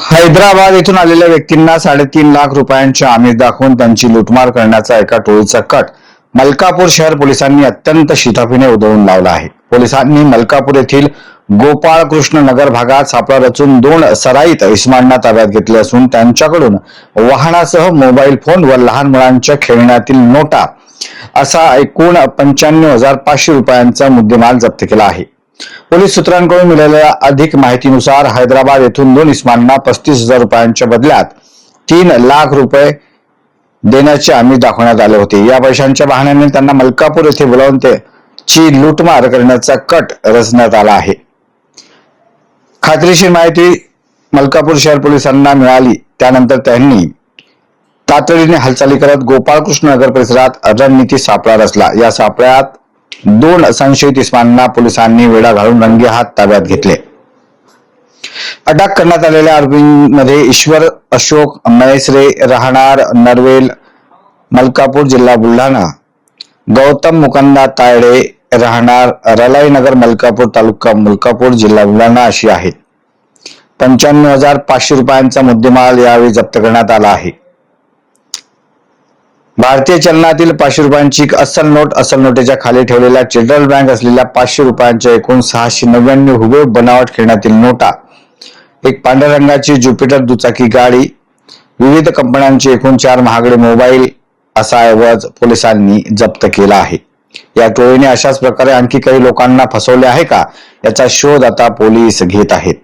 हैदराबाद येथून आलेल्या व्यक्तींना 3.5 लाख रुपयांचे आमिष दाखवून त्यांची लूटमार करण्याचा एका टोळीचा कट मलकापूर शहर पोलिसांनी अत्यंत शिताफीने उधळून लावला आहे. पोलिसांनी मलकापूर येथील गोपाळकृष्ण नगर भागात सापळा रचून 2 सराईत इस्मांना ताब्यात घेतले असून त्यांच्याकडून वाहनासह मोबाईल फोन व लहान मुलांच्या खेळण्यातील नोटा असा एकूण 95,500 रुपयांचा मुद्देमाल जप्त केला आहे. पोलीस सूत्रांकडून मिळालेल्या अधिक माहितीनुसार हैदराबाद येथून 2 इस्मांना 35,000 रुपयांच्या बदल्यात 3 लाख रुपये देण्याचे आमिष दाखवण्यात आले होते. या पैशांच्या बहाण्याने त्यांना मलकापूर येथे बोलावून त्याची लूटमार करण्याचा कट रचण्यात आला आहे. खात्रीशीर माहिती मलकापूर शहर पोलिसांना मिळाली त्यानंतर त्यांनी तातडीने हालचाली करत गोपाळकृष्ण नगर परिसरात रणनीती सापळा रचला. या सापळ्यात 2 संशयित इस्मांना पोलिसांनी वेढा घालून रंगेहात ताब्यात घेतले. अटक करण्यात आलेल्या आरोपींमध्ये ईश्वर अशोक मैसरे राहणार नरवेल मलकापूर जिल्हा बुलढाणा, गौतम मुकंदा तायडे राहणार रलाई नगर मलकापूर तालुका मलकापूर जिल्हा बुलढाणा अशी आहेत. 95,500 रुपयांचा मुद्देमाल यावेळी जप्त करण्यात आला आहे. भारतीय चलनातील 500 रुपयांची अस्सल नोटेच्या खाली ठेवलेल्या चिल्ड्रन बँक असलेल्या 500 रुपयांच्या एकूण 699 हुबेहूब बनावट खेळण्यातील नोटा, एक पांढऱ्या रंगाची ज्युपिटर दुचाकी गाडी, विविध कंपन्यांचे एकूण 4 महागडे मोबाईल असा ऐवज पोलिसांनी जप्त केला आहे. या टोळीने अशाच प्रकारे आणखी काही लोकांना फसवले आहे का याचा शोध आता पोलीस घेत आहेत.